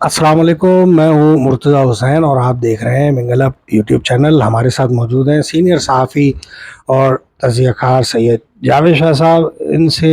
السلام علیکم، میں ہوں مرتضیٰ حسین اور آپ دیکھ رہے ہیں منگل اپ یوٹیوب چینل۔ ہمارے ساتھ موجود ہیں سینئر صحافی اور تجزیہ کار سید جاوید شاہ صاحب۔ ان سے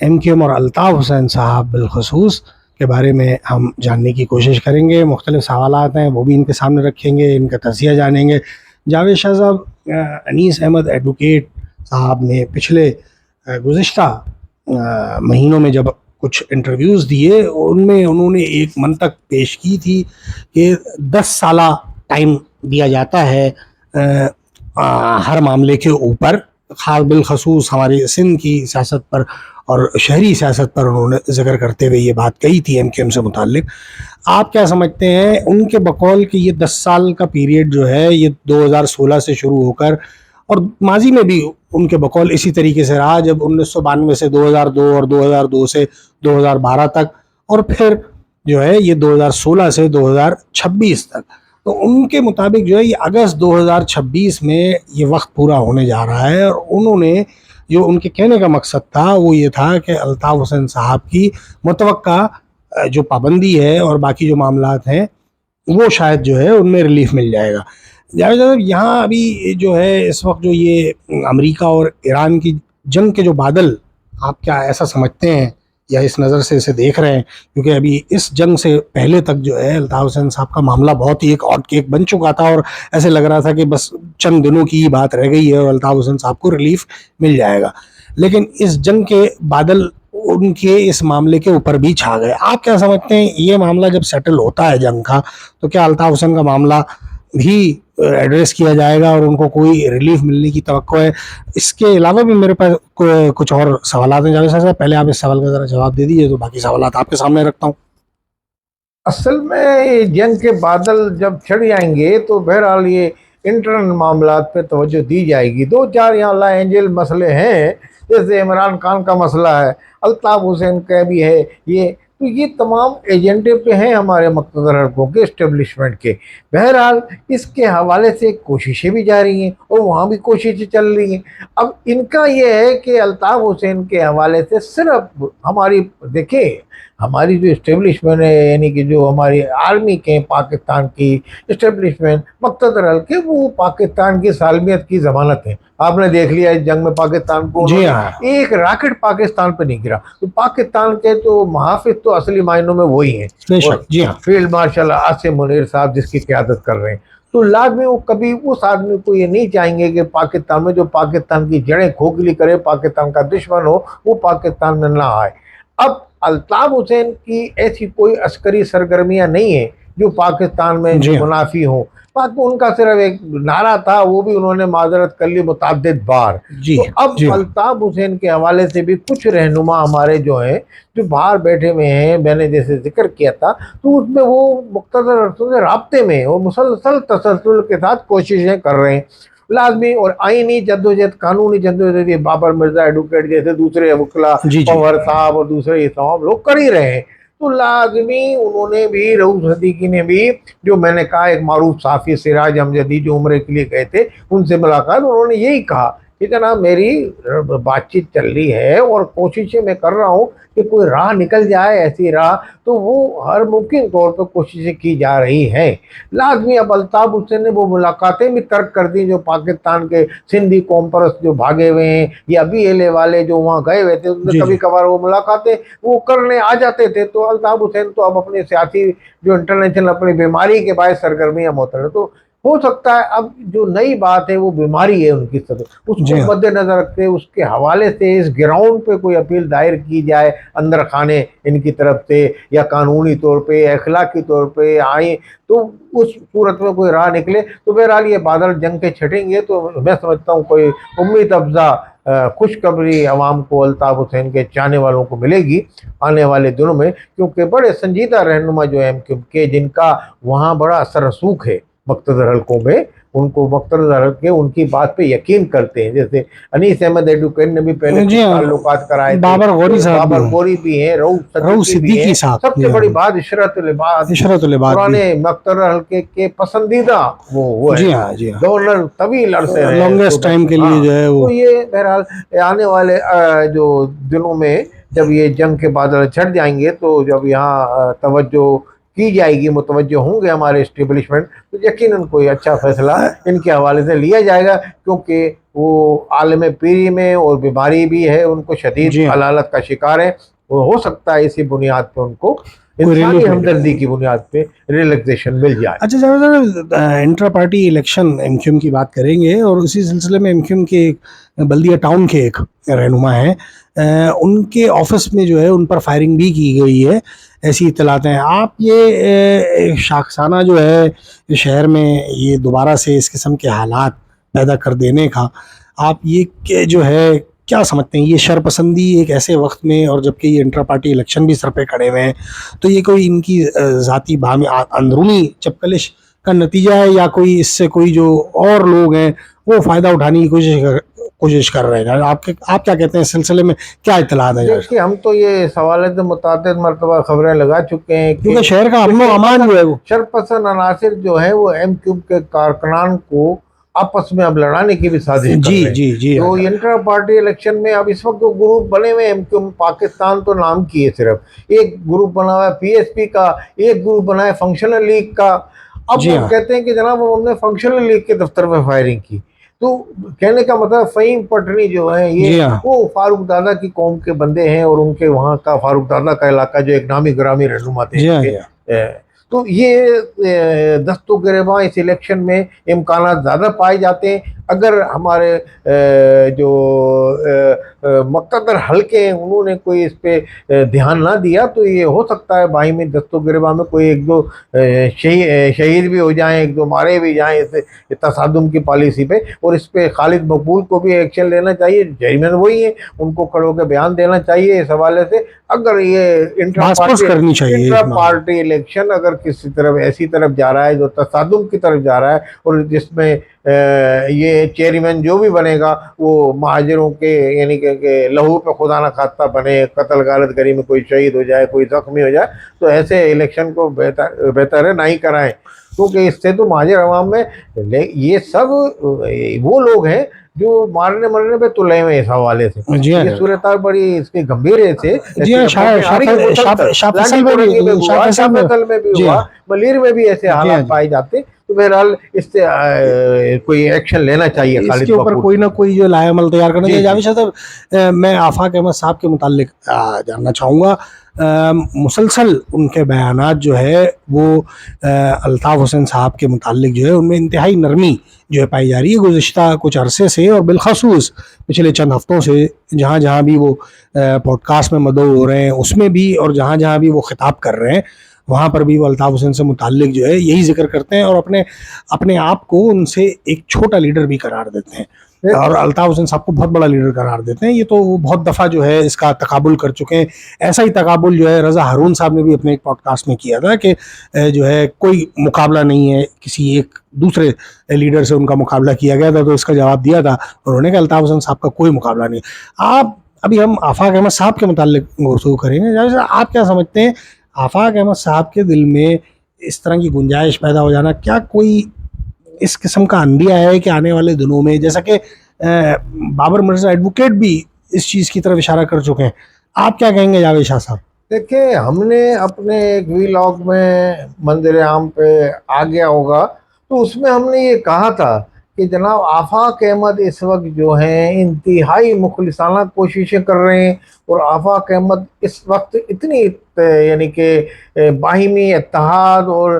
ایم کیو ایم اور الطاف حسین صاحب بالخصوص کے بارے میں ہم جاننے کی کوشش کریں گے۔ مختلف سوالات ہیں وہ بھی ان کے سامنے رکھیں گے، ان کا تجزیہ جانیں گے۔ جاوید شاہ صاحب، انیس احمد ایڈوکیٹ صاحب نے پچھلے گزشتہ مہینوں میں جب کچھ انٹرویوز دیے، ان میں انہوں نے ایک منطق پیش کی تھی کہ 10 سالہ ٹائم دیا جاتا ہے ہر معاملے کے اوپر، خاص بالخصوص ہماری سندھ کی سیاست پر اور شہری سیاست پر انہوں نے ذکر کرتے ہوئے یہ بات کہی تھی ایم کیو ایم سے متعلق۔ آپ کیا سمجھتے ہیں ان کے بقول کہ یہ 10 سال کا پیریڈ جو ہے یہ 2016 سے شروع ہو کر، اور ماضی میں بھی ان کے بقول اسی طریقے سے رہا، جب 1992 سے 2002 اور 2002 سے 2012 تک، اور پھر جو ہے یہ 2016 سے 2026 تک، تو ان کے مطابق جو ہے یہ اگست 2026 میں یہ وقت پورا ہونے جا رہا ہے۔ اور انہوں نے جو ان کے کہنے کا مقصد تھا وہ یہ تھا کہ الطاف حسین صاحب کی متوقع جو پابندی ہے اور باقی جو معاملات ہیں وہ شاید جو ہے ان میں ریلیف مل جائے گا۔ جاوید صاحب، یہاں ابھی جو ہے اس وقت جو یہ امریکہ اور ایران کی جنگ کے جو بادل، آپ کیا ایسا سمجھتے ہیں یا اس نظر سے اسے دیکھ رہے ہیں؟ کیونکہ ابھی اس جنگ سے پہلے تک جو ہے الطاف حسین صاحب کا معاملہ بہت ہی ایک ہاٹ کیک بن چکا تھا، اور ایسے لگ رہا تھا کہ بس چند دنوں کی ہی بات رہ گئی ہے اور الطاف حسین صاحب کو ریلیف مل جائے گا، لیکن اس جنگ کے بادل ان کے اس معاملے کے اوپر بھی چھا گئے۔ آپ کیا سمجھتے ہیں یہ معاملہ جب سیٹل ہوتا ہے جنگ کا، تو کیا الطاف حسین کا معاملہ بھی ایڈریس کیا جائے گا اور ان کو کوئی ریلیف ملنے کی توقع ہے؟ اس کے علاوہ بھی میرے پاس کچھ اور سوالات ہیں جاوید صاحب، پہلے آپ اس سوال کا ذرا جواب دے دیجیے تو باقی سوالات آپ کے سامنے رکھتا ہوں۔ اصل میں جنگ کے بادل جب چھڑ جائیں گے تو بہرحال یہ انٹرنل معاملات پہ توجہ دی جائے گی۔ دو چار یہاں لا اینجل مسئلے ہیں، جیسے عمران خان کا مسئلہ ہے، الطاف حسین کا بھی ہے، یہ تمام ایجنڈے پہ ہیں ہمارے مقتدر حلقوں کے اسٹیبلشمنٹ کے۔ بہرحال اس کے حوالے سے کوششیں بھی جاری ہیں اور وہاں بھی کوششیں چل رہی ہیں۔ اب ان کا یہ ہے کہ الطاف حسین کے حوالے سے صرف ہماری دیکھیں، ہماری جو اسٹیبلشمنٹ ہے، یعنی کہ جو ہماری آرمی کے پاکستان کی اسٹیبلشمنٹ مقتدر حلقے، وہ پاکستان کی سالمیت کی ضمانت ہے۔ آپ نے دیکھ لیا اس جنگ میں پاکستان کو جی ہاں، ایک راکٹ پاکستان پہ نہیں گرا، تو پاکستان کے تو محافظ تو اصلی معنوں میں وہی ہیں، بے اور شک، جی ہاں، فیلڈ مارشل عاصم منیر صاحب جس کی قیادت کر رہے ہیں۔ تو لازمی وہ کبھی اس آدمی کو یہ نہیں چاہیں گے کہ پاکستان میں جو پاکستان کی جڑیں کھوکھلی کرے، پاکستان کا دشمن ہو، وہ پاکستان میں نہ آئے۔ اب الطاف حسین کی ایسی کوئی عسکری سرگرمیاں نہیں ہیں جو پاکستان میں جو جی ہاں، منافی ہوں، باقی ان کا صرف ایک نعرہ تھا، وہ بھی انہوں نے معذرت کر لی متعدد بار۔ جی تو اب جی ہاں، الطاف حسین کے حوالے سے بھی کچھ رہنما ہمارے جو ہیں جو باہر بیٹھے ہوئے ہیں، میں نے جیسے ذکر کیا تھا، تو اس میں وہ مقتدر عرصوں سے رابطے میں وہ مسلسل تسلسل کے ساتھ کوششیں کر رہے ہیں۔ لازمی اور آئینی جدوجہد، قانونی جدوجہد، یہ بابر مرزا ایڈوکیٹ جیسے دوسرے وکلا، جی جی پور صاحب اور دوسرے یہ تمام لوگ کر ہی رہے ہیں۔ تو لازمی انہوں نے بھی، رؤوف صدیقی نے بھی، جو میں نے کہا ایک معروف صحافی سراج امجدی جو عمرے کے لیے گئے تھے، ان سے ملاقات، انہوں نے یہی کہا کہ جناب میری بات چیت چل رہی ہے اور کوششیں میں کر رہا ہوں کہ کوئی راہ نکل جائے، ایسی راہ، تو وہ ہر ممکن طور پر کوششیں کی جا رہی ہیں۔ لازمی اب الطاف حسین نے وہ ملاقاتیں بھی ترک کر دی جو پاکستان کے سندھی قوم پرست جو بھاگے ہوئے ہیں یا بی ایل اے والے جو وہاں گئے ہوئے تھے، ان سے جی کبھی جی کبھار وہ ملاقاتیں وہ کرنے آ جاتے تھے۔ تو الطاف حسین تو اب اپنی سیاسی جو انٹرنیشنل اپنی بیماری کے باعث سرگرمیاں معطل، تو ہو سکتا ہے اب جو نئی بات ہے وہ بیماری ہے ان کی سطح، اس کو جی ہاں، مد نظر رکھتے اس کے حوالے سے اس گراؤنڈ پہ کوئی اپیل دائر کی جائے اندر خانے ان کی طرف سے، یا قانونی طور پہ اخلاقی طور پہ آئیں، تو اس صورت میں کوئی راہ نکلے تو بہرحال یہ بادل جنگ کے چھٹیں گے، تو میں سمجھتا ہوں کوئی امید افزا خوشخبری عوام کو، الطاف حسین کے چاہنے والوں کو ملے گی آنے والے دنوں میں، کیونکہ بڑے سنجیدہ رہنما جو ہیں کہ جن کا وہاں بڑا اثر رسوخ ہے مقتدر حلقوں میں، ان کو مقتدر حلقے ان کی بات پہ یقین کرتے ہیں۔ جیسے انیس احمد ایڈوکیٹ نے بھی پہلے جی کچھ ہاں، تعلقات کرائے تھے، بابر غوری صاحب بھی بابر ہیں، گوری بھی ہیں، رؤوف رؤوف صدیقی بھی ہیں، صدیقی صاحب، سب جی سے ہاں، بڑی بات عشرت العباد عشرت العباد بھی، پرانے مقتدر حلقے کے پسندیدہ وہ ہیں، جی ہاں، جی ہاں، گورنر طویل عرصے رہے لانگیسٹ صوبے ٹائم کے۔ کے لیے ہاں، جو ہے وہ، تو یہ بہرحال آنے والے جو دنوں میں جب یہ جنگ کے بادل چھٹ جائیں گے تو جب یہاں توجہ की जाएगी, मुतवज्जो होंगे हमारे इस्टेब्लिशमेंट, तो यकीनन कोई अच्छा फैसला इनके हवाले से लिया जाएगा, क्योंकि वो आलम पीरी में और बीमारी भी है, उनको शदीद जी हाँ, हलालत का शिकार है। वो हो सकता है इसी बुनियाद पे उनको कोई इंसानी रिलीफ मिले। हमदर्दी की बुनियाद पे रिलैक्सेशन मिल जाए। अच्छा ज़्यादातर इंटर पार्टी इलेक्शन एमक्यूएम की बात करेंगे, और उसी सिलसिले में एमक्यूएम के बल्दिया टाउन के एक रहनुमा हैं, उनके ऑफिस में जो है उन पर फायरिंग भी की गई है, ऐसी इत्तलात हैं। आप ये शाखसाना जो है शहर में ये दोबारा से इस किस्म के हालात पैदा कर देने का, आप ये जो है क्या समझते हैं? ये शरपसंदी एक ऐसे वक्त में, और जबकि ये इंटर पार्टी इलेक्शन भी सर पे खड़े हुए हैं, तो ये कोई इनकी ज़ाती बाहमी अंदरूनी चपकलिश का नतीजा है, या कोई इससे कोई जो और लोग हैं वो फ़ायदा उठाने की कोशिश कर रहे हैं? आप क्या कहते हैं इस सिलसिले में, क्या इत्तलात है? देखिए, हम तो ये इस हवाले से मुतअद्दिद मरतबा खबरें लगा चुके हैं क्योंकि शहर का अमन अमान जो है वो शरपसंद अनासिर जो है वो एमक्यूएम के कारकुनान को आपस में अब लड़ाने की भी साजिश कर जी रहे हैं। जी जी तो इंटर पार्टी इलेक्शन में अब इस वक्त जो ग्रुप बने हुए एमक्यूएम पाकिस्तान तो नाम की है, सिर्फ एक ग्रुप बना हुआ है पीएसपी का, एक ग्रुप बना है फंक्शनल लीग का। अब जी वो हाँ, कहते हैं कि जनाब हमने फंक्शनल लीग के दफ्तर में फायरिंग की। तो कहने का मतलब फ़हीम पटनी जो है जी ये हाँ, वो फारूक दादा की कौम के बंदे हैं, और उनके वहाँ का फारूक दादा का इलाका जो एक नामी ग्रामी रहनुमा थे जी हाँ, इनके। जी हाँ, तो ये दस्तों गिरेबां इस इलेक्शन में इम्कानात ज़्यादा पाए जाते हैं। अगर हमारे जो मुक़द्दर हल्के हैं उन्होंने कोई इस पे ध्यान ना दिया, तो ये हो सकता है बाहिमी दस्तों गिरेबां में कोई एक दो शहीद भी हो जाएं, एक दो मारे भी जाएं इस तसादुम की पॉलिसी पे। और इस पे खालिद मकबूल को भी एक्शन लेना चाहिए, चेयरमैन वही है, उनको खड़े होकर बयान देना चाहिए इस हवाले से। अगर ये बासपुस करनी चाहिए इंट्रा इस मामले में। पार्टी इलेक्शन अगर किसी तरफ ऐसी तरफ जा रहा है जो तसादुम की तरफ जा रहा है, और जिसमें ये चेयरमैन जो भी बनेगा वो महाजरों के यानी कि लहू पे खुदा न खास्ता बने, कत्ल गारत गरी में कोई शहीद हो जाए, कोई जख्मी हो जाए, तो ऐसे इलेक्शन को बेहतर है ना ही कराएं, क्योंकि इससे तो महाजर अवाम में ये सब वो लोग हैं जो मारने मरने पे तुले हुए इस हवाले से। जी हाँ, ये सूरत बड़ी इसकी गंभीर है से जी हाँ, शाह फैसल में भी, शाह फैसल में, में भी जी हुआ, हाँ, मलीर में भी ऐसे जी हाँ, हालात जी पाए जाते। तो बहरहाल इससे कोई एक्शन लेना चाहिए खालिद इसके ऊपर मकबूल। कोई ना कोई जो लाएमल तैयार करना जी चाहिए। जी जावेद साहब, मैं आफाक अहमद साहब के मुतालिक जानना चाहूँगा। मुसलसल उनके बयानात जो है वो अल्ताफ़ हुसैन साहब के मुतालिक जो है उनमें इंतहाई नरमी जो है पाई जा रही है गुज़िश्ता कुछ अरसे से, और बिलखसूस पिछले चंद हफ्तों से जहाँ जहाँ भी वो पॉडकास्ट में मदऊ हो रहे हैं उसमें भी, और जहाँ जहाँ भी वो खिताब कर रहे हैं वहाँ पर भी वो अल्ताफ़ हुसैन से मुताल्लिक जो है यही जिक्र करते हैं, और अपने अपने आप को उनसे एक छोटा लीडर भी करार देते हैं, और अल्ताफ़ हुसैन साहब को बहुत बड़ा लीडर करार देते हैं। ये तो वो बहुत दफ़ा जो है इसका तकाबुल कर चुके हैं। ऐसा ही तकाबुल जो है रज़ा हारून साहब ने भी अपने एक पॉडकास्ट में किया था कि जो है कोई मुकाबला नहीं है, किसी एक दूसरे लीडर से उनका मुकाबला किया गया था, तो इसका जवाब दिया था उन्होंने कि अल्ताफ़ हुसैन साहब का कोई मुकाबला नहीं। आप अभी हम आफाक अहमद साहब के मुताल्लिक गुफ्तगू करेंगे। जावेद साहब, आप क्या समझते हैं आफाक अहमद साहब के दिल में इस तरह की गुंजाइश पैदा हो जाना, क्या कोई इस किस्म का अंदिया है कि आने वाले दिनों में, जैसा कि बाबर मिर्जा एडवोकेट भी इस चीज़ की तरफ इशारा कर चुके हैं, आप क्या कहेंगे जावेद शाह साहब? देखिए, हमने अपने एक वीलॉग में मंदिर आम पे आ गया होगा, तो उसमें हमने ये कहा था कि जनाब आफाक अहमद इस वक्त जो हैं इंतहाई मुखलिसाना कोशिशें कर रहे हैं, और आफाक अहमद इस वक्त इतनी यानी कि बाहिमी इत्तेहाद और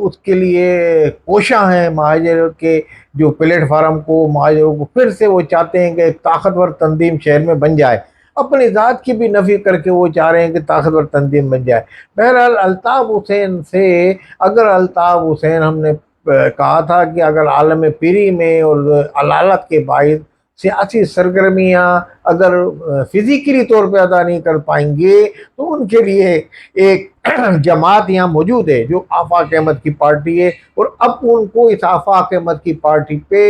उसके लिए कोशा हैं महाजर के जो प्लेटफार्म को, महाजरों को फिर से वो चाहते हैं कि एक ताकतवर तंजीम शहर में बन जाए, अपनी ज़ात की भी नफ़ी करके वो चाह रहे हैं कि ताकतवर तंजीम बन जाए। बहरहाल अल्ताफ़ हुसैन से, अगर अल्ताफ़ हुसैन हमने कहा था कि अगर आलम पीरी में और अलालत के बायस सियासी सरगर्मियाँ अगर फिजिकली तौर पे अदा नहीं कर पाएंगे, तो उनके लिए एक जमात यहाँ मौजूद है जो आफाक अहमद की पार्टी है, और अब उनको इस आफाक अहमद की पार्टी पे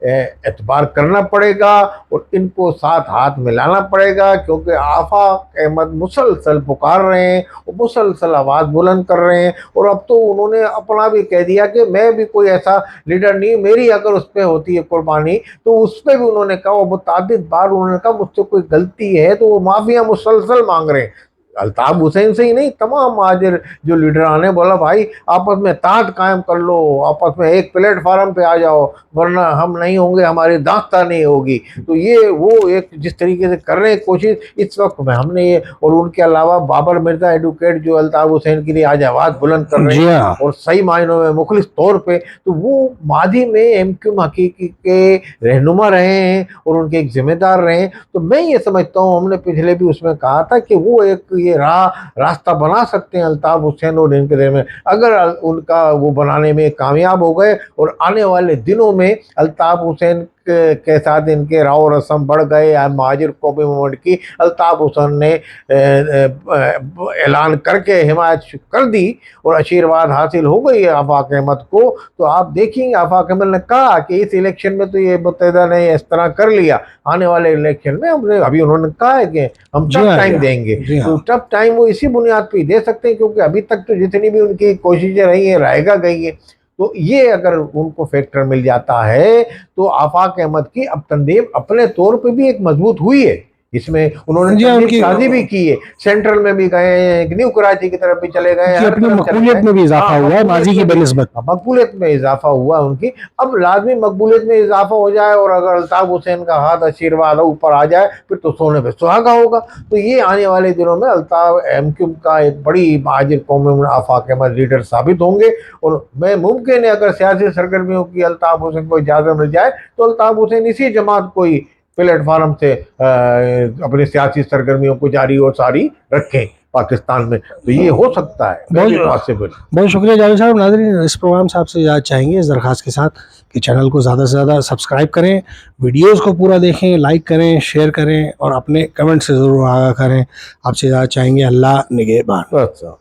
एतबार करना पड़ेगा और इनको साथ हाथ मिलाना पड़ेगा, क्योंकि आफाक अहमद मुसलसल पुकार रहे हैं और मुसलसल आवाज़ बुलंद कर रहे हैं। और अब तो उन्होंने अपना भी कह दिया कि मैं भी कोई ऐसा लीडर नहीं, मेरी अगर उस पर होती है कुर्बानी तो उस पर भी उन्होंने कहा, वो मुतअद्दिद बार उन्होंने कहा मुझसे कोई गलती है, तो वो माफ़िया मुसलसल मांग रहे हैं। अल्ताफ हुसैन से ही नहीं, तमाम महाजिर जो लीडरान ने बोला भाई आपस में ताट कायम कर लो, आपस में एक प्लेटफार्म पे आ जाओ, वरना हम नहीं होंगे, हमारी दास्तां नहीं होगी। तो ये वो एक जिस तरीके से कर रहे हैं कोशिश इस वक्त में हमने ये, और उनके अलावा बाबर मिर्जा एडवोकेट जो अल्ताफ हुसैन के लिए आज आवाज़ बुलंद कर रहे जी हैं हाँ। और सही मायनों में मुखलिस तौर पे, तो वो मादी में एमक्यूएम हकीकी के रहनुमा रहे हैं और उनके एक जिम्मेदार रहे हैं। तो मैं ये समझता हूँ, हमने पिछले भी उसमें कहा था कि वो एक ये रास्ता बना सकते हैं अल्ताफ हुसैन और इनके दर में, अगर उनका वो बनाने में कामयाब हो गए और आने वाले दिनों में अल्ताफ हुसैन के साथ इनके राव रस्म बढ़ गए या महाजिर कौमी मूवमेंट की अल्ताफ हुसैन ने ऐलान करके हिमायत कर दी और आशीर्वाद हासिल हो गई है आफाक अहमद को, तो आप देखेंगे आफाक अहमद ने कहा कि इस इलेक्शन में तो ये मुत्तहिदा ने इस तरह कर लिया, आने वाले इलेक्शन में हमने, अभी उन्होंने कहा है कि हम टफ टाइम देंगे, तो टफ टाइम वो इसी बुनियाद पर दे सकते हैं क्योंकि अभी तक तो जितनी भी उनकी कोशिशें रही हैं रहेगा गई है। तो ये अगर उनको फैक्टर मिल जाता है तो आफाक अहमद की अब तंजीम अपने तौर पे भी एक मजबूत हुई है, इसमें उन्होंने शादी भी की है, सेंट्रल में भी गए हैं, न्यू कराची की तरफ भी चले गए हैं, अपनी मकबूलियत में भी इजाफा हुआ है, माजी की बनिस्बत मकबूलियत में इजाफा हुआ उनकी। अब लाजमी मकबूलियत में इजाफा हो जाए और अगर अल्ताफ हुसैन का हाथ आशीर्वाद ऊपर आ जाए फिर तो सोने पे सुहागा होगा। तो ये आने वाले दिनों में अल्ताफ एमक्यूएम का एक बड़ी महाजिर कौम में आफाक अहमद लीडर साबित होंगे और मैं मुमकिन है अगर सियासी सरगर्मियों की अल्ताफ हुसैन को इजाज़त मिल जाए तो अल्ताफ हुसैन इसी जमात कोई प्लेटफार्म से अपनी सियासी सरगर्मियों को जारी और सारी रखें पाकिस्तान में, तो ये हो सकता है पॉसिबल। बहुत शुक्रिया जावेद साहब। नाज़रीन, इस प्रोग्राम से आपसे इजाज़त चाहेंगे इस दरख्वास्त के साथ कि चैनल को ज़्यादा से ज़्यादा सब्सक्राइब करें, वीडियोस को पूरा देखें, लाइक करें, शेयर करें और अपने कमेंट से ज़रूर आगाह करें। आपसे इजाज़त चाहेंगे। अल्लाह निगहबान। अच्छा।